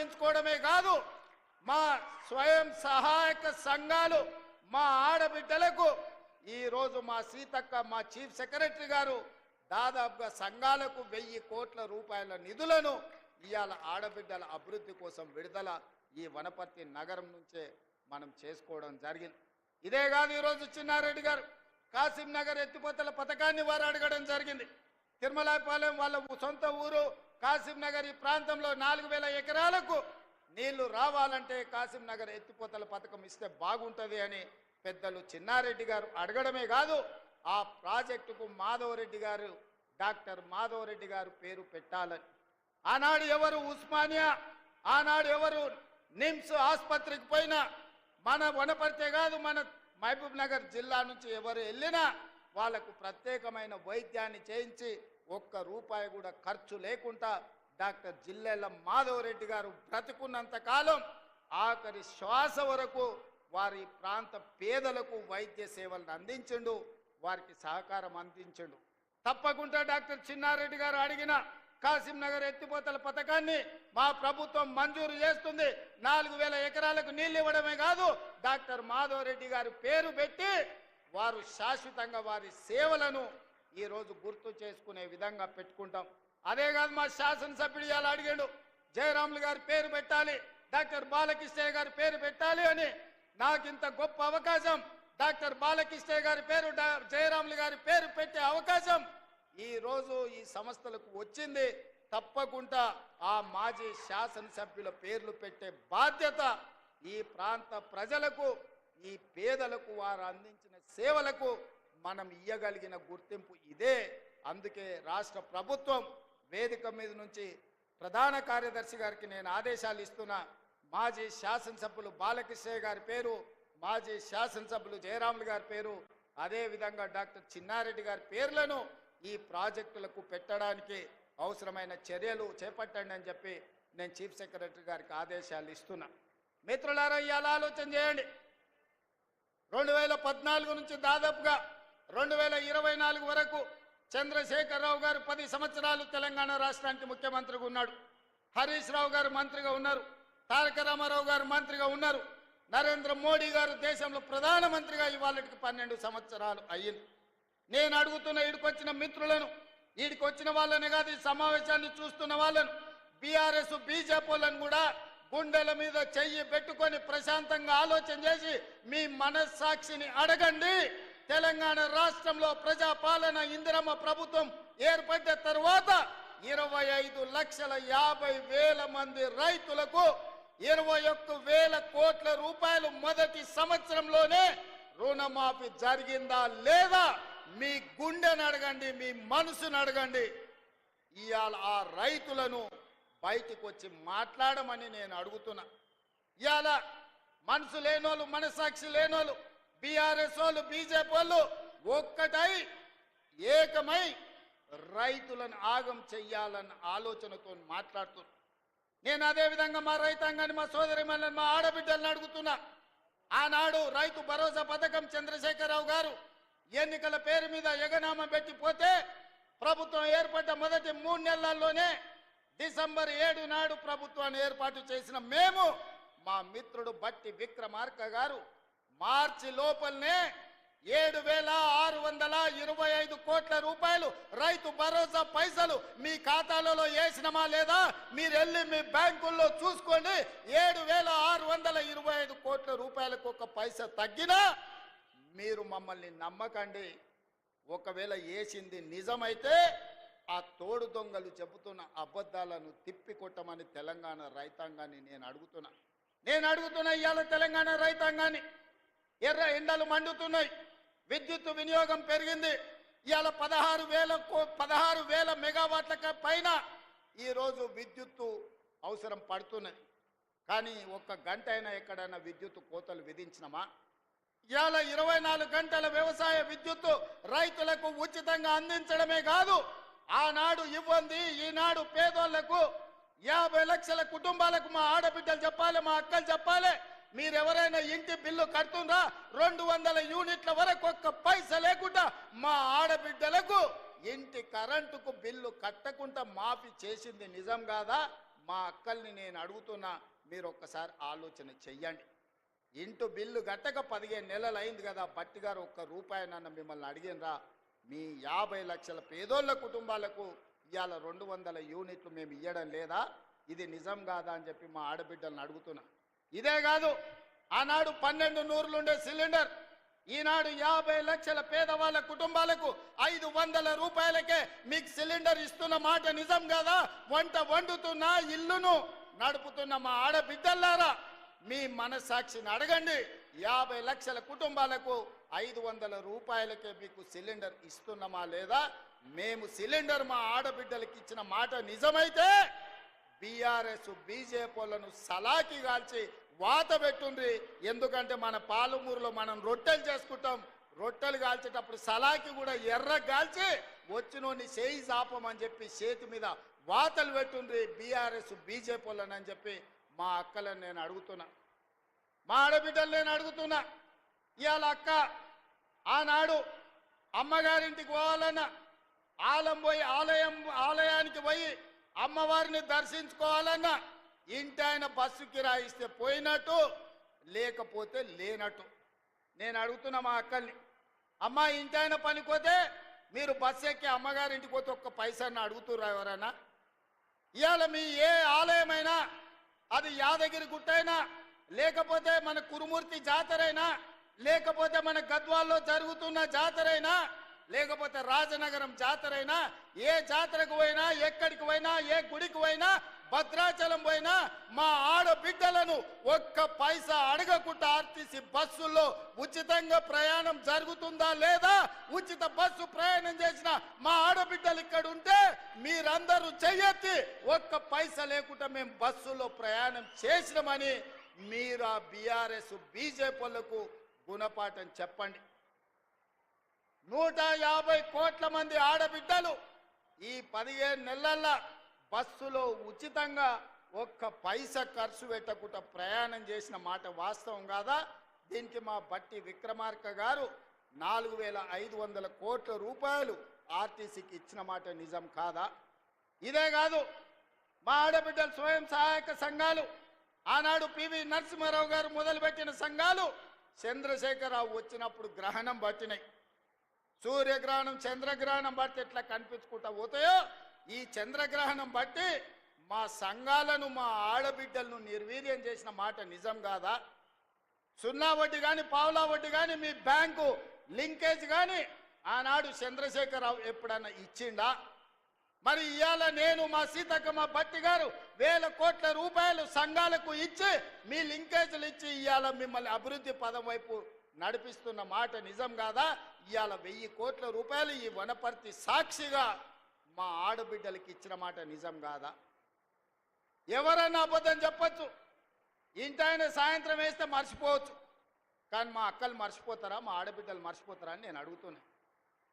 ప్రారంభించుకోవడమే కాదు మా స్వయం సహాయక సంఘాలు మా ఆడబిడ్డలకు ఈ రోజు మా సీతక్క మా చీఫ్ సెక్రటరీ గారు దాదాపుగా సంఘాలకు 1000 కోట్ల రూపాయల నిధులను ఇవాళ ఆడబిడ్డల అభివృద్ధి కోసం విడుదల ఈ వనపర్తి నగరం నుంచే మనం చేసుకోవడం జరిగింది. ఇదే కాదు ఈరోజు చిన్నారెడ్డి గారు కాసిం నగర్ ఎత్తిపోతల పథకాన్ని వారు అడగడం జరిగింది. తిరుమలాయపాలెం వాళ్ళ సొంత ఊరు కాసిం నగర్ ఈ ప్రాంతంలో 4000 ఎకరాలకు నీళ్లు రావాలంటే కాసిం నగర్ ఎత్తిపోతల పథకం ఇస్తే బాగుంటుంది అని పెద్దలు చిన్నారెడ్డి గారు అడగడమే కాదు ఆ ప్రాజెక్టుకు మాధవరెడ్డి గారు డాక్టర్ మాధవరెడ్డి గారు పేరు పెట్టాలని. ఆనాడు ఎవరు ఉస్మానియా ఆనాడు ఎవరు నిమ్స్ ఆసుపత్రికి పోయినా మన వనపర్తే కాదు మన మహబూబ్ నగర్ జిల్లా నుంచి ఎవరు వెళ్ళినా వాళ్లకు ప్రత్యేకమైన వైద్యాన్ని చేయించి ₹1 కూడా ఖర్చు లేకుండా డాక్టర్ జిల్లెళ్ళ మాధవరెడ్డి గారు బ్రతుకున్నంత కాలం ఆఖరి శ్వాస వరకు వారి ప్రాంత పేదలకు వైద్య సేవలను అందించండు, వారికి సహకారం అందించండు. తప్పకుండా డాక్టర్ చిన్నారెడ్డి గారు అడిగిన కాసిం నగర్ ఎత్తిపోతల పథకాన్ని మా ప్రభుత్వం మంజూరు చేస్తుంది. 4000 ఎకరాలకు నీళ్ళు ఇవ్వడమే కాదు డాక్టర్ మాధవరెడ్డి గారు పేరు పెట్టి వారు శాశ్వతంగా వారి సేవలను ఈరోజు గుర్తు చేసుకునే విధంగా పెట్టుకుంటాం. అదే కాదు మా శాసనసభ్యుడు ఇలా అడిగాడు జయరాములు గారి పేరు పెట్టాలి డాక్టర్ బాలకృష్ణయ్య గారి పేరు పెట్టాలి అని. నాకు ఇంత గొప్ప అవకాశం డాక్టర్ బాలకృష్ణయ్య గారి పేరు జయరాములు గారి పేరు పెట్టే అవకాశం ఈ రోజు ఈ సంస్థలకు వచ్చింది. తప్పకుండా ఆ మాజీ శాసనసభ్యుల పేర్లు పెట్టే బాధ్యత ఈ ప్రాంత ప్రజలకు ఈ పేదలకు వారు అందించిన సేవలకు మనం ఇయ్యగలిగిన గుర్తింపు ఇదే. అందుకే రాష్ట్ర ప్రభుత్వం వేదిక మీద నుంచి ప్రధాన కార్యదర్శి గారికి నేను ఆదేశాలు ఇస్తున్నా. మాజీ శాసనసభ్యులు బాలకృష్ణయ్య గారి పేరు, మాజీ శాసనసభ్యులు జయరాములు గారి పేరు, అదేవిధంగా డాక్టర్ చిన్నారెడ్డి గారి పేర్లను ఈ ప్రాజెక్టులకు పెట్టడానికి అవసరమైన చర్యలు చేపట్టండి అని చెప్పి నేను చీఫ్ సెక్రటరీ గారికి ఆదేశాలు ఇస్తున్నా. మిత్రులారా ఇవాళ ఆలోచన చేయండి. 2014 నుంచి దాదాపుగా 2024 వరకు చంద్రశేఖరరావు గారు 10 సంవత్సరాలు తెలంగాణ రాష్ట్రానికి ముఖ్యమంత్రిగా ఉన్నాడు. హరీష్ రావు గారు మంత్రిగా ఉన్నారు, తారక రామారావు గారు మంత్రిగా ఉన్నారు, నరేంద్ర మోడీ గారు దేశంలో ప్రధానమంత్రిగా ఇవాళకి 12 సంవత్సరాలు అయ్యింది. నేను అడుగుతున్న ఈడికొచ్చిన మిత్రులను, ఈడికొచ్చిన వాళ్ళని కాదు ఈ సమావేశాన్ని చూస్తున్న వాళ్ళను, బీఆర్ఎస్ బీజేపీ వాళ్ళను కూడా గుండెల మీద చెయ్యి పెట్టుకొని ప్రశాంతంగా ఆలోచన చేసి మీ మనస్సాక్షిని అడగండి. తెలంగాణ రాష్ట్రంలో ప్రజాపాలన ఇందిరమ్మ ప్రభుత్వం ఏర్పడ్డ తర్వాత 25,50,000 మంది రైతులకు 21,000 కోట్ల రూపాయలు మొదటి సంవత్సరంలోనే రుణమాఫీ జరిగిందా లేదా? మీ గుండెను అడగండి, మీ మనసును అడగండి. ఇవాళ ఆ రైతులను బయటికి వచ్చి మాట్లాడమని నేను అడుగుతున్నా. ఇవాళ మనసు లేనోళ్ళు, మనసాక్షి లేనోళ్ళు, బీఆర్ఎస్ వాళ్ళు, బీజేపీ వాళ్ళు ఒక్కటై ఏకమై రైతులను ఆగం చెయ్యాలన్న ఆలోచనతో మాట్లాడుతున్నా. నేను అదేవిధంగా మా రైతాంగాన్ని, మా సోదరిమణులను, మా ఆడబిడ్డలను అడుగుతున్నా. ఆనాడు రైతు భరోసా పథకం చంద్రశేఖరరావు గారు ఎన్నికల పేరు మీద ఎగనామం పెట్టిపోతే ప్రభుత్వం ఏర్పడ్డ మొదటి 3 నెలల్లోనే డిసెంబర్ 7 నాడు ప్రభుత్వాన్ని ఏర్పాటు చేసిన మేము, మా మిత్రుడు బట్టి విక్రమార్క గారు మార్చి లోపలనే 7,625 కోట్ల రూపాయలు రైతు భరోసా పైసలు మీ ఖాతాలలో వేసినమా లేదా? మీరు వెళ్ళి మీ బ్యాంకుల్లో చూసుకోండి. 7,625 కోట్ల రూపాయలకు ఒక పైసా తగ్గినా మీరు మమ్మల్ని నమ్మకండి. ఒకవేళ వేసింది నిజమైతే ఆ తోడు దొంగలు చెబుతున్న అబద్ధాలను తిప్పికొట్టమని తెలంగాణ రైతాంగాన్ని నేను అడుగుతున్నా. ఇవాళ తెలంగాణ రైతాంగాన్ని ఎర్ర ఎండలు మండుతున్నాయి, విద్యుత్ వినియోగం పెరిగింది. ఇవాళ 16,000 మెగావాట్ల పైన ఈరోజు విద్యుత్తు అవసరం పడుతున్నది. కానీ 1 గంట అయినా ఎక్కడైనా విద్యుత్ కోతలు విధించినమా? ఇవాళ 24 గంటల వ్యవసాయ విద్యుత్తు రైతులకు ఉచితంగా అందించడమే కాదు, ఆనాడు ఇవ్వండి ఈనాడు పేదోళ్లకు 50 లక్షల కుటుంబాలకు మా ఆడబిడ్డలు చెప్పాలి, మా అక్కలు చెప్పాలి, మీరెవరైనా ఇంటి బిల్లు కడుతుండ్రా 200 యూనిట్ల వరకు 1 పైసా లేకుండా మా ఆడబిడ్డలకు ఇంటి కరెంటుకు బిల్లు కట్టకుండా మాఫీ చేసింది నిజం కాదా? మా అక్కల్ని నేను అడుగుతున్నా, మీరు ఒక్కసారి ఆలోచన చెయ్యండి. ఇంటూ బిల్లు గట్టక 15 నెలలు అయింది కదా, బట్టి గారు ఒక్క రూపాయినన్న మిమ్మల్ని అడిగినరా? మీ 50 లక్షల పేదోళ్ళ కుటుంబాలకు ఇవాళ 200 యూనిట్లు మేము ఇవ్వడం లేదా? ఇది నిజం కాదా అని చెప్పి మా ఆడబిడ్డలను అడుగుతున్నా. ఇదే కాదు, ఆనాడు 12 నూరులుండే సిలిండర్ ఈనాడు 50 లక్షల పేదవాళ్ళ కుటుంబాలకు 500 రూపాయలకే మీకు సిలిండర్ ఇస్తున్న మాట నిజం కాదా? వంట వండుతున్న ఇల్లును నడుపుతున్న మా ఆడబిడ్డలారా, మీ మనసాక్షిని అడగండి. 50 లక్షల కుటుంబాలకు 500 రూపాయలకే మీకు సిలిండర్ ఇస్తున్నామా లేదా? మేము సిలిండర్ మా ఆడబిడ్డలకు ఇచ్చిన మాట నిజమైతే బీఆర్ఎస్ బీజేపీలను సలాకి కాల్చి వాత పెట్టుండ్రి. ఎందుకంటే మన పాలమూరులో మనం రొట్టెలు చేసుకుంటాం, రొట్టెలు కాల్చేటప్పుడు సలాకి కూడా ఎర్ర కాల్చి వచ్చినోని చేయి చాపమని చెప్పి చేతి మీద వాతలు పెట్టుండ్రి బీఆర్ఎస్ బీజేపీలను అని చెప్పి మా అక్కలను నేను అడుగుతున్నా, మా ఆడబిడ్డలు నేను అడుగుతున్నా. ఇవాళ అక్క ఆనాడు అమ్మగారింటికి పోవాలన్నా ఆలయానికి పోయి అమ్మవారిని దర్శించుకోవాలన్నా ఇంటి ఆయన బస్సు కిరాయిస్తే పోయినట్టు, లేకపోతే లేనట్టు. నేను అడుగుతున్నా మా అక్కల్ని, అమ్మ ఇంటి ఆయన పనిపోతే మీరు బస్సు ఎక్కి అమ్మగారింటికి పోతే ఒక్క పైసాన్ని అడుగుతుర్రా ఎవరైనా? ఇవాళ మీ ఏ ఆలయమైనా, అది యాదగిరి గుట్టైనా, లేకపోతే మన కురుమూర్తి జాతరైనా, లేకపోతే మన గద్వాల్లో జరుగుతున్న జాతరైనా, లేకపోతే రాజనగరం జాతరైనా, ఏ జాతరకు పోయినా, ఎక్కడికి పోయినా, ఏ గుడికి పోయినా, భద్రాచలం పోయినా మా ఆడబిడ్డలను ఒక్క పైసా అడగకుండా ఆర్టీసీ బస్సుల్లో ఉచితంగా ప్రయాణం జరుగుతుందా లేదా? ఉచిత బస్సు ప్రయాణం చేసిన మా ఆడబిడ్డలు ఇక్కడ ఉంటే మీరందరూ చెయ్యెత్తి ఒక్క పైసా లేకుండా మేము బస్సులో ప్రయాణం చేసినామని మీరు ఆ బీఆర్ఎస్ బీజేపీలకు గుణపాఠం చెప్పండి. 150 కోట్ల మంది ఆడబిడ్డలు ఈ 15 నెలల్లో బస్సులో ఉచితంగా ఒక్క పైసా ఖర్చు పెట్టకుండా ప్రయాణం చేసిన మాట వాస్తవం కాదా? దీనికి మా బట్టి విక్రమార్క గారు 4500 కోట్ల రూపాయలు ఆర్టీసీకి ఇచ్చిన మాట నిజం కాదా? ఇదే కాదు, మా ఆడబిడ్డల స్వయం సహాయక సంఘాలు ఆనాడు పివి నరసింహారావు గారు మొదలుపెట్టిన సంఘాలు చంద్రశేఖరరావు వచ్చినప్పుడు గ్రహణం పట్టినాయి. సూర్యగ్రహణం చంద్రగ్రహణం బట్టి ఎట్లా కనిపించుకుంటా పోతాయో ఈ చంద్రగ్రహణం బట్టి మా సంఘాలను మా ఆడబిడ్డలను నిర్వీర్యం చేసిన మాట నిజం కాదా? సున్నా వడ్డీ కానీ పావులా వడ్డీ కానీ మీ బ్యాంకు లింకేజ్ కానీ ఆనాడు చంద్రశేఖరరావు ఎప్పుడన్నా ఇచ్చిండా? మరి ఇవాళ నేను మా సీతక్క మా బట్టి గారు 1000 కోట్ల రూపాయలు సంఘాలకు ఇచ్చి మీ లింకేజీలు ఇచ్చి ఇవాళ మిమ్మల్ని అభివృద్ధి పదం వైపు నడిపిస్తున్న మాట నిజం కాదా? ఇవాళ 1000 కోట్ల రూపాయలు ఈ వనపర్తి సాక్షిగా మా ఆడబిడ్డలకి ఇచ్చిన మాట నిజం కాదా? ఎవరన్నా అబద్ధం చెప్పచ్చు, ఇంటాయన సాయంత్రం వేస్తే మర్చిపోవచ్చు, కానీ మా అక్కలు మర్చిపోతారా? మా ఆడబిడ్డలు మర్చిపోతారా అని నేను అడుగుతున్నా.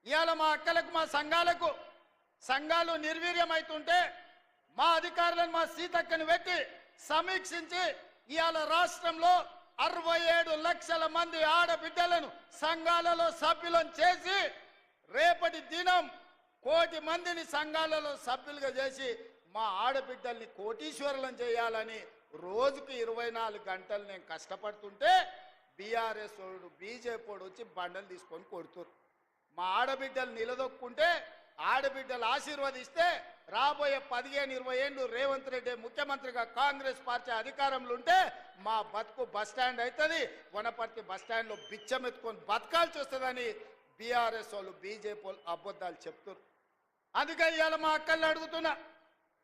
ఇవాళ మా అక్కలకు మా సంఘాలు నిర్వీర్యం అవుతుంటే మా అధికారులను మా సీతక్కని పెట్టి సమీక్షించి ఇవాళ రాష్ట్రంలో 67 లక్షల మంది ఆడబిడ్డలను సంఘాలలో సభ్యులను చేసి రేపటి దినం 1 కోటి మందిని సంఘాలలో సభ్యులుగా చేసి మా ఆడబిడ్డల్ని కోటీశ్వరులను చేయాలని రోజుకి 24 గంటలు నేను కష్టపడుతుంటే బీఆర్ఎస్ వాడు బీజేపీ వచ్చి బండలు తీసుకొని కొడుతున్నారు. మా ఆడబిడ్డలు నిలదొక్కుంటే ఆడబిడ్డలు ఆశీర్వదిస్తే రాబోయే 15-20 ఏళ్ళు రేవంత్ రెడ్డి ముఖ్యమంత్రిగా కాంగ్రెస్ పార్టీ అధికారంలో ఉంటే మా బతుకు బస్టాండ్ అవుతుంది, వనపర్తి బస్టాండ్లో బిచ్చం ఎత్తుకొని బతకాల్సి వస్తుందని బీఆర్ఎస్ వాళ్ళు బీజేపీ వాళ్ళు అబద్ధాలు చెప్తున్నారు. అందుకే ఇవాళ మా అక్కల్ని అడుగుతున్నా,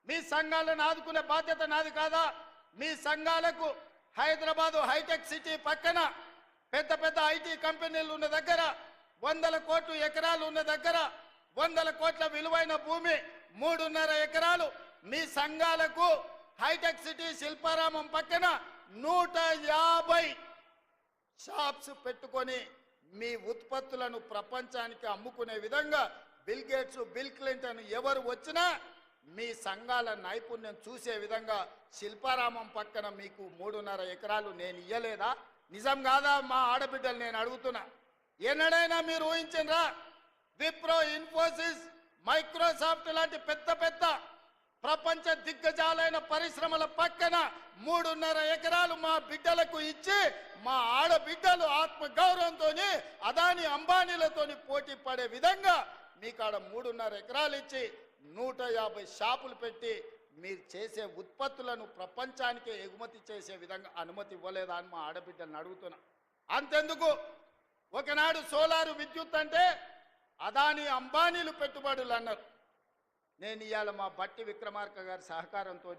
మీ సంఘాలను ఆదుకునే బాధ్యత నాది కాదా? మీ సంఘాలకు హైదరాబాదు హైటెక్ సిటీ పక్కన పెద్ద పెద్ద ఐటీ కంపెనీలు ఉన్న దగ్గర 100 కోట్ల ఎకరాలు ఉన్న దగ్గర 100 కోట్ల విలువైన భూమి 3.5 ఎకరాలు మీ సంఘాలకు హైటెక్ సిటీ శిల్పారామం పక్కన 150 షాప్స్ పెట్టుకొని మీ ఉత్పత్తులను ప్రపంచానికి అమ్ముకునే విధంగా బిల్ గేట్స్ బిల్ క్లింటన్ ఎవరు వచ్చినా మీ సంఘాల నైపుణ్యం చూసే విధంగా శిల్పారామం పక్కన మీకు 3.5 ఎకరాలు నేను ఇయ్యలేదా? నిజం కాదా? మా ఆడబిడ్డలు నేను అడుగుతున్నా. ఎన్నడైనా మీరు ఊహించరా? విప్రో, ఇన్ఫోసిస్, మైక్రోసాఫ్ట్ లాంటి పెద్ద పెద్ద ప్రపంచ దిగ్గజాలైన పరిశ్రమల పక్కన 3.5 ఎకరాలు మా బిడ్డలకు ఇచ్చి మా ఆడబిడ్డలు ఆత్మ గౌరవంతో అదాని అంబానీలతోని పోటీ పడే విధంగా మీకాడ 3.5 ఎకరాలు ఇచ్చి 150 షాపులు పెట్టి మీరు చేసే ఉత్పత్తులను ప్రపంచానికే ఎగుమతి చేసే విధంగా అనుమతి ఇవ్వలేదా అని మా ఆడబిడ్డలను అడుగుతున్నా. అంతెందుకు, ఒకనాడు సోలారు విద్యుత్ అంటే అదాని అంబానీలు పెట్టుబడులు అన్నారు. నేను ఇవాళ మా బట్టి విక్రమార్క గారి సహకారంతో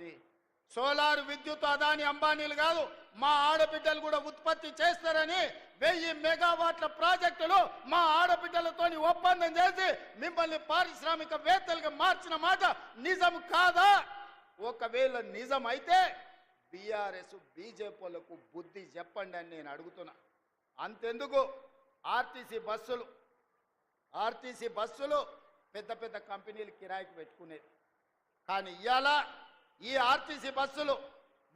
సోలార్ విద్యుత్ అదాని అంబానీలు కాదు, మా ఆడబిడ్డలు కూడా ఉత్పత్తి చేస్తారని 1000 మెగావాట్ల ప్రాజెక్టులు మా ఆడబిడ్డలతోని ఒప్పందం చేసి మిమ్మల్ని పారిశ్రామికవేత్తలుగా మార్చిన మాట నిజం కాదా? ఒకవేళ నిజం అయితే బీఆర్ఎస్ బీజేపీలకు బుద్ధి చెప్పండి అని నేను అడుగుతున్నా. అంతెందుకు, ఆర్టీసీ బస్సులు పెద్ద పెద్ద కంపెనీలు కిరాయికి పెట్టుకునేది. కానీ ఇవాళ ఈ ఆర్టీసీ బస్సులు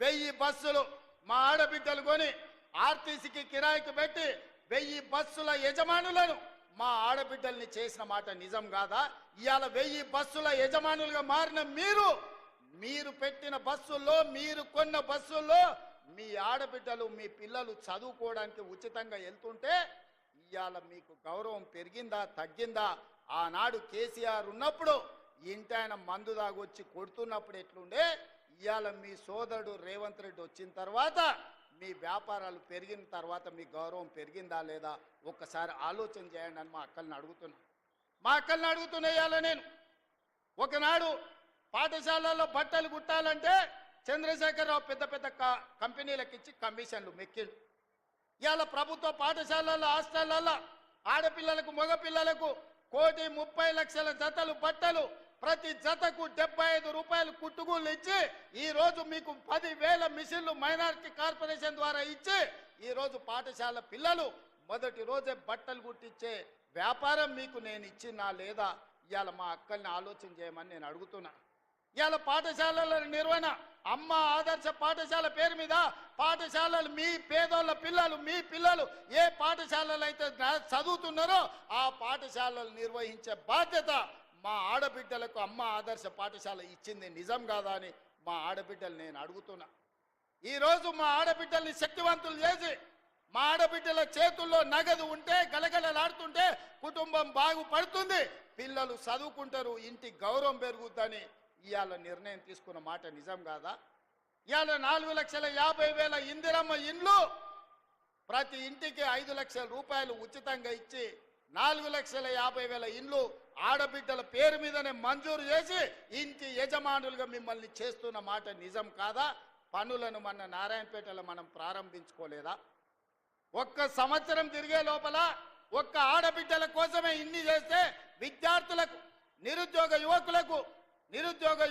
1000 బస్సులు మా ఆడబిడ్డలు కొని ఆర్టీసీకి కిరాయికి పెట్టి 1000 బస్సుల యజమానులను మా ఆడబిడ్డల్ని చేసిన మాట నిజం కాదా? ఇవాళ 1000 బస్సుల యజమానులుగా మారిన మీరు పెట్టిన బస్సుల్లో, మీరు కొన్న బస్సుల్లో మీ ఆడబిడ్డలు మీ పిల్లలు చదువుకోవడానికి ఉచితంగా వెళ్తుంటే ఇవాళ మీకు గౌరవం పెరిగిందా తగ్గిందా? ఆనాడు కేసీఆర్ ఉన్నప్పుడు ఇంటాయన మందు దాగొచ్చి కొడుతున్నప్పుడు ఎట్లుండే, ఇవాళ మీ సోదరుడు రేవంత్ రెడ్డి వచ్చిన తర్వాత మీ వ్యాపారాలు పెరిగిన తర్వాత మీ గౌరవం పెరిగిందా లేదా ఒక్కసారి ఆలోచన చేయండి అని మా అక్కల్ని అడుగుతున్నా. ఇవాళ నేను ఒకనాడు పాఠశాలల్లో బట్టలు కుట్టాలంటే చంద్రశేఖరరావు పెద్ద పెద్ద కంపెనీలకు ఇచ్చి కమిషన్లు మెక్కిండు. ఇవాళ ప్రభుత్వ పాఠశాలల్లో హాస్టళ్లలో ఆడపిల్లలకు మగపిల్లలకు 1,30,00,000 జతలు బట్టలు, ప్రతి జతకు 75 రూపాయలు కుట్టుగూళ్ళు ఇచ్చి ఈరోజు మీకు 10,000 మిషన్లు మైనారిటీ కార్పొరేషన్ ద్వారా ఇచ్చి ఈరోజు పాఠశాల పిల్లలు మొదటి రోజే బట్టలు కుట్టించే వ్యాపారం మీకు నేను ఇచ్చినా లేదా? ఇవాళ మా అక్కల్ని ఆలోచన చేయమని నేను అడుగుతున్నా. ఇవాళ పాఠశాలల నిర్వహణ అమ్మ ఆదర్శ పాఠశాల పేరు మీద పాఠశాలలు మీ పేదోళ్ళ పిల్లలు, మీ పిల్లలు ఏ పాఠశాలలు అయితే చదువుతున్నారో ఆ పాఠశాలలు నిర్వహించే బాధ్యత మా ఆడబిడ్డలకు అమ్మ ఆదర్శ పాఠశాల ఇచ్చింది నిజం కాదా అని మా ఆడబిడ్డలు నేను అడుగుతున్నా. ఈరోజు మా ఆడబిడ్డల్ని శక్తివంతులు చేసి మా ఆడబిడ్డల చేతుల్లో నగదు ఉంటే గలగలలాడుతుంటే కుటుంబం బాగుపడుతుంది, పిల్లలు చదువుకుంటారు, ఇంటి గౌరవం పెరుగుద్దని ఇవాళ నిర్ణయం తీసుకున్న మాట నిజం కాదా? ఇవాళ 4,50,000 ఇందిరమ్మ ఇండ్లు ప్రతి ఇంటికి 5 లక్షల రూపాయలు ఉచితంగా ఇచ్చి 4,50,000 ఇండ్లు ఆడబిడ్డల పేరు మీదనే మంజూరు చేసి ఇంటి యజమానులుగా మిమ్మల్ని చేస్తున్న మాట నిజం కాదా? పనులను మన నారాయణపేటలో మనం ప్రారంభించుకోలేదా? ఒక్క సంవత్సరం తిరిగే లోపల ఒక్క ఆడబిడ్డల కోసమే ఇన్ని చేస్తే విద్యార్థులకు, నిరుద్యోగ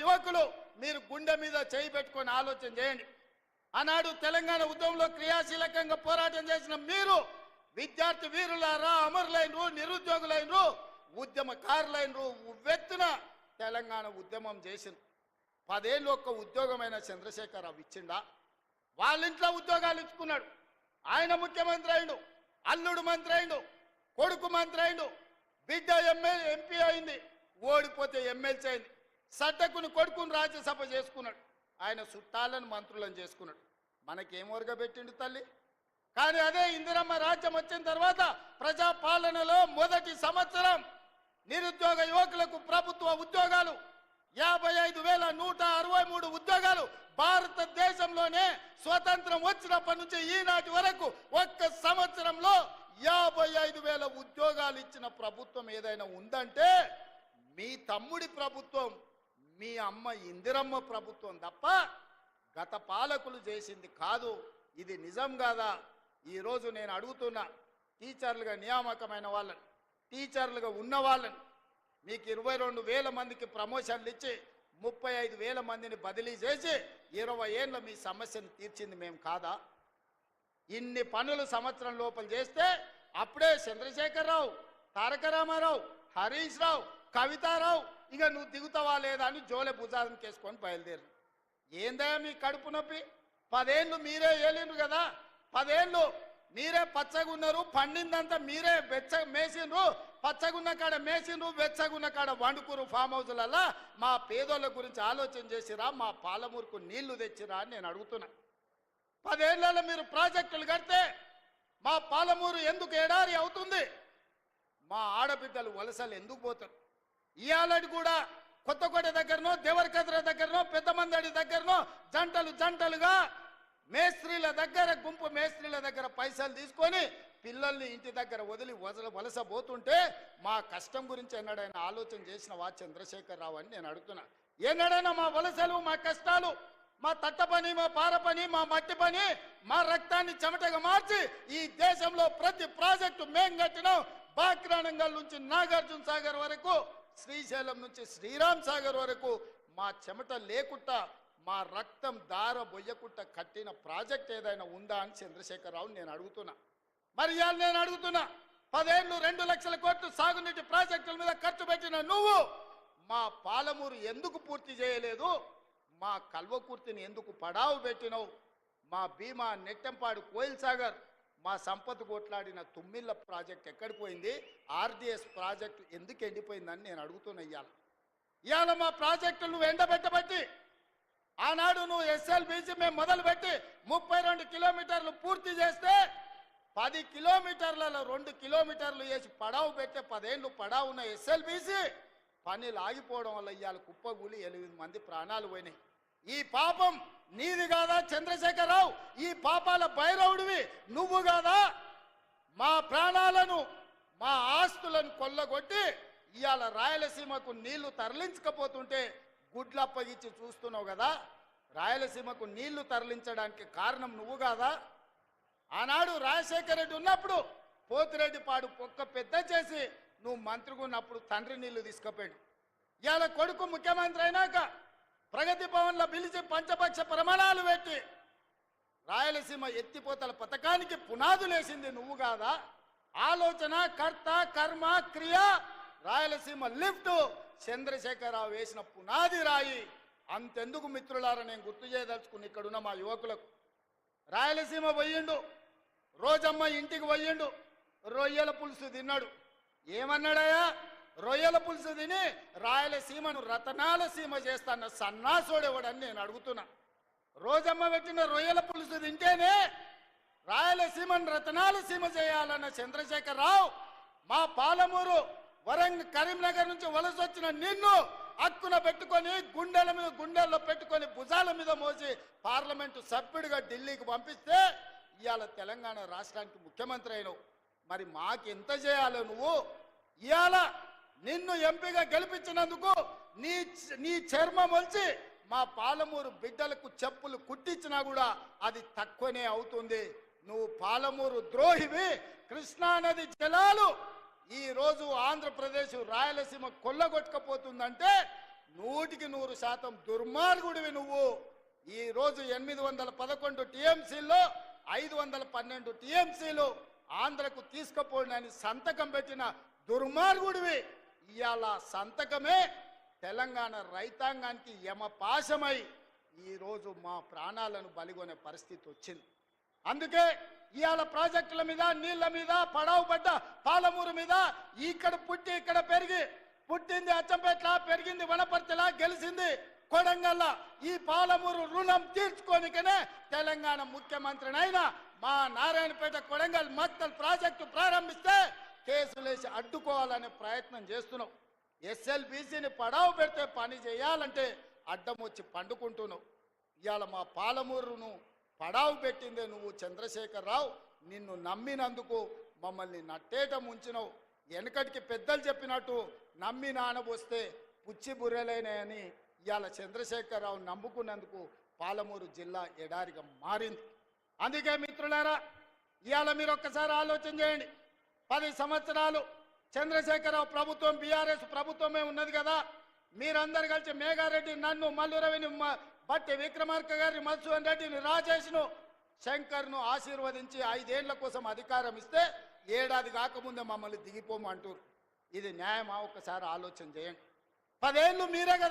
యువకులు మీరు గుండె మీద చేయి పెట్టుకొని ఆలోచన చేయండి. ఆనాడు తెలంగాణ ఉద్యమంలో క్రియాశీలకంగా పోరాటం చేసిన మీరు విద్యార్థి వీరులారా, అమరులైనరు, నిరుద్యోగులైనరు, ఉద్యమకారులైనరు, ఉవ్వెత్తున తెలంగాణ ఉద్యమం చేసిన 10 ఏళ్ళు ఒక్క ఉద్యోగమైన చంద్రశేఖరరావు ఇచ్చిండా? వాళ్ళ ఇంట్లో ఉద్యోగాలు ఇచ్చుకున్నాడు. ఆయన ముఖ్యమంత్రి అయిండు, అల్లుడు మంత్రి అయిండు, కొడుకు మంత్రి అయిండు, బిడ్డ ఎంపీ అయింది, ఓడిపోతే ఎమ్మెల్సీ అయింది, సడ్డకుని కొడుకుని రాజ్యసభ చేసుకున్నాడు, ఆయన చుట్టాలను మంత్రులను చేసుకున్నాడు. మనకేం ఒరగబెట్టిండు తల్లి? కానీ అదే ఇందిరమ్మ రాజ్యం వచ్చిన తర్వాత ప్రజాపాలనలో మొదటి సంవత్సరం నిరుద్యోగ యువకులకు ప్రభుత్వ ఉద్యోగాలు 55,163 ఉద్యోగాలు భారతదేశంలోనే స్వతంత్రం వచ్చినప్పటి నుంచి ఈనాటి వరకు ఒక్క సంవత్సరంలో 55,000 ఉద్యోగాలు ఇచ్చిన ప్రభుత్వం ఏదైనా ఉందంటే మీ తమ్ముడి ప్రభుత్వం, మీ అమ్మ ఇందిరమ్మ ప్రభుత్వం తప్ప గత పాలకులు చేసింది కాదు. ఇది నిజం కాదా? ఈరోజు నేను అడుగుతున్నా, టీచర్లుగా నియామకమైన వాళ్ళని, టీచర్లుగా ఉన్న వాళ్ళని మీకు 22,000 మందికి ప్రమోషన్లు ఇచ్చి 35,000 మందిని బదిలీ చేసి 20 ఏళ్ళ మీ సమస్యను తీర్చింది మేము కాదా? ఇన్ని పనులు సంవత్సరం లోపల చేస్తే అప్పుడే చంద్రశేఖరరావు, తారక రామారావు, హరీష్ రావు, కవితారావు ఇక నువ్వు దిగుతావా లేదా అని జోలె భుజాలను కేసుకొని బయలుదేరు. ఏందయ్యా మీ కడుపు నొప్పి? 10 ఏళ్ళు మీరే ఏలిండ్రు కదా, 10 ఏళ్ళు మీరే పచ్చగా ఉన్నారు, పండిందంతా మీరే మేసిండ్రు, పచ్చగున్న కాడ మేసిను, వెచ్చగున్న కాడ వండుకురు ఫామ్ హౌస్లల్లా మా పేదోళ్ళ గురించి ఆలోచన చేసిరా, మా పాలమూరుకు నీళ్లు తెచ్చిరా అని నేను అడుగుతున్నా. 10 ఏళ్లలో మీరు ప్రాజెక్టులు కడితే మా పాలమూరు ఎందుకు ఎడారి అవుతుంది? మా ఆడబిడ్డలు వలసలు ఎందుకు పోతారు? ఇయాలటి కూడా కొత్తకోట దగ్గరనో, దేవరకద్ర దగ్గరనో, పెద్దమందడి దగ్గరనో జంటలుగా మేస్త్రీల దగ్గర, గుంపు మేస్త్రీల దగ్గర పైసలు తీసుకొని పిల్లల్ని ఇంటి దగ్గర వదిలి వలస పోతుంటే మా కష్టం గురించి ఎన్నడైనా ఆలోచన చేసిన వా చంద్రశేఖరరావు అని నేను అడుగుతున్నా. ఎన్నడైనా మా వలసలు, మా కష్టాలు, మా తట్ట పని, మా పార పని, మా మట్టి పని, మా రక్తాన్ని చెమటగా మార్చి ఈ దేశంలో ప్రతి ప్రాజెక్టు మేం కట్టినాం. బాక్రానంగల్ నుంచి నాగార్జున సాగర్ వరకు, శ్రీశైలం నుంచి శ్రీరామ్ సాగర్ వరకు మా చెమట లేకుండా, మా రక్తం దార బొయ్యకుట్ట కట్టిన ప్రాజెక్ట్ ఏదైనా ఉందా అని చంద్రశేఖరరావు నేను అడుగుతున్నా. మరి ఇవాళ నేను అడుగుతున్నా, 10 ఏళ్ళు 2 లక్షల కోట్లు సాగునీటి ప్రాజెక్టుల మీద ఖర్చు పెట్టిన నువ్వు మా పాలమూరు ఎందుకు పూర్తి చేయలేదు? మా కల్వకుర్తిని ఎందుకు పడావు పెట్టినవు? మా భీమా, నెట్టెంపాడు, కోయిల్ సాగర్, మా సంపద కొట్లాడిన తుమ్మిళ్ళ ప్రాజెక్ట్ ఎక్కడికి పోయింది? ఆర్డిఎస్ ప్రాజెక్టు ఎందుకు ఎండిపోయిందని నేను అడుగుతున్నా. ఇవాళ మా ప్రాజెక్టులు నువ్వు ఎండబెట్టబట్టి, ఆనాడు నువ్వు ఎస్ఎల్బీసీ మేము మొదలుపెట్టి 32 కిలోమీటర్లు పూర్తి చేస్తే 10 కిలోమీటర్లలో 2 కిలోమీటర్లు వేసి పడావు పెట్టే 10 ఏళ్ళు పడావు ఉన్న ఎస్ఎల్బీసీ పనులు ఆగిపోవడం వల్ల ఇవాళ కుప్పగూలి 8 మంది ప్రాణాలు పోయినాయి. ఈ పాపం నీది కాదా చంద్రశేఖరరావు? ఈ పాపాల భైరవుడివి నువ్వు కాదా? మా ప్రాణాలను, మా ఆస్తులను కొల్లగొట్టి ఇవాళ రాయలసీమకు నీళ్లు తరలించకపోతుంటే గుడ్లప్పగిచ్చి చూస్తున్నావు కదా. రాయలసీమకు నీళ్లు తరలించడానికి కారణం నువ్వు కాదా? ఆనాడు రాజశేఖర రెడ్డి ఉన్నప్పుడు పోతిరెడ్డి పాడు పొక్క పెద్ద చేసి నువ్వు మంత్రిగా ఉన్నప్పుడు తండ్రి నీళ్లు తీసుకుపోయాడు. ఇవాళ కొడుకు ముఖ్యమంత్రి అయినాక ప్రగతి భవన్లో పిలిచి పంచపక్ష ప్రమాణాలు పెట్టి రాయలసీమ ఎత్తిపోతల పథకానికి పునాదులేసింది నువ్వు కాదా? ఆలోచన, కర్త, కర్మ, క్రియ, రాయలసీమ లిఫ్ట్ చంద్రశేఖరరావు వేసిన పునాది రాయి. అంతెందుకు మిత్రులారా, నేను గుర్తు చేయదలుచుకుని ఇక్కడున్న మా యువకులకు, రాయలసీమ పోయిండు, రోజమ్మ ఇంటికి పోయిండు, రొయ్యల పులుసు తిన్నాడు. ఏమన్నాడయ్యా? రొయ్యల పులుసు తిని రాయలసీమను రతనాల సీమ చేస్తాన్న సన్నాసోడేవాడని నేను అడుగుతున్నా. రోజమ్మ పెట్టిన రొయ్యల పులుసు తింటేనే రాయలసీమను రతనాల సీమ చేయాలన్న చంద్రశేఖరరావు మా పాలమూరు, కరీంనగర్ నుంచి వలస వచ్చిన నిన్ను హక్కున పెట్టుకొని గుండెల్లో పెట్టుకొని భుజాల మీద మోసి పార్లమెంటు సభ్యుడిగా ఢిల్లీకి పంపిస్తే ఇవాళ తెలంగాణ రాష్ట్రానికి ముఖ్యమంత్రి అయినవు. మరి మాకెంత చేయాలో నువ్వు? ఇవాళ నిన్ను ఎంపీగా గెలిపించినందుకు నీ చర్మం వచ్చి మా పాలమూరు బిడ్డలకు చెప్పులు కుట్టించినా కూడా అది తక్కువనే అవుతుంది. నువ్వు పాలమూరు ద్రోహివి. కృష్ణానది జలాలు ఈ రోజు ఆంధ్రప్రదేశ్, రాయలసీమ కొల్లగొట్టకపోతుందంటే 100% దుర్మార్గుడివి నువ్వు. ఈ రోజు 811 టీఎంసీల్లో 512 టీఎంసీలు ఆంధ్రకు తీసుకుపోయినని సంతకం పెట్టిన దుర్మార్గుడివి. ఇవాళ సంతకమే తెలంగాణ రైతాంగానికి యమపాశమై ఈరోజు మా ప్రాణాలను బలిగొనే పరిస్థితి వచ్చింది. అందుకే ఇవాళ ప్రాజెక్టుల మీద, నీళ్ల మీద, పడావు పడ్డ పాలమూరు మీద, ఇక్కడ పుట్టి ఇక్కడ పెరిగి, పుట్టింది అచ్చంపేట్ల, పెరిగింది వనపర్తిలా, గెలిచింది కొడంగల్ల, ఈ పాలమూరు రుణం తీర్చుకోనికనే తెలంగాణ ముఖ్యమంత్రినైనా మా నారాయణపేట కొడంగల్ మక్తల్ ప్రాజెక్టు ప్రారంభిస్తే కేసులేసి అడ్డుకోవాలనే ప్రయత్నం చేస్తున్నావు. ఎస్ఎల్బీసీని పడావు పెడితే పని చేయాలంటే అడ్డం వచ్చి పండుకుంటున్నావు. ఇవాళ మా పాలమూరును పడావు పెట్టిందే నువ్వు చంద్రశేఖరరావు. నిన్ను నమ్మినందుకు మమ్మల్ని నట్టేట ముంచినవు. వెనకటికి పెద్దలు చెప్పినట్టు నమ్మి నానబోస్తే పుచ్చి బుర్రెలేనని ఇవాళ చంద్రశేఖరరావు నమ్ముకున్నందుకు పాలమూరు జిల్లా ఎడారిగా మారింది. అందుకే మిత్రులారా, ఇవాళ మీరు ఒక్కసారి ఆలోచన చేయండి. 10 సంవత్సరాలు చంద్రశేఖరరావు ప్రభుత్వం, బీఆర్ఎస్ ప్రభుత్వమే ఉన్నది కదా. మీరందరు కలిసి మేఘారెడ్డి, నన్ను, మల్లురవిని, బట్టి విక్రమార్క గారిని, మధుసూదన్ రెడ్డిని, రాజేష్ను, శంకర్ను ఆశీర్వదించి 5 ఏళ్ల కోసం అధికారం ఇస్తే ఏడాది కాకముందే మమ్మల్ని దిగిపోమంటారు. ఇది న్యాయమా? ఒక్కసారి ఆలోచన చేయండి. 10 ఏళ్ళు మీరే కదా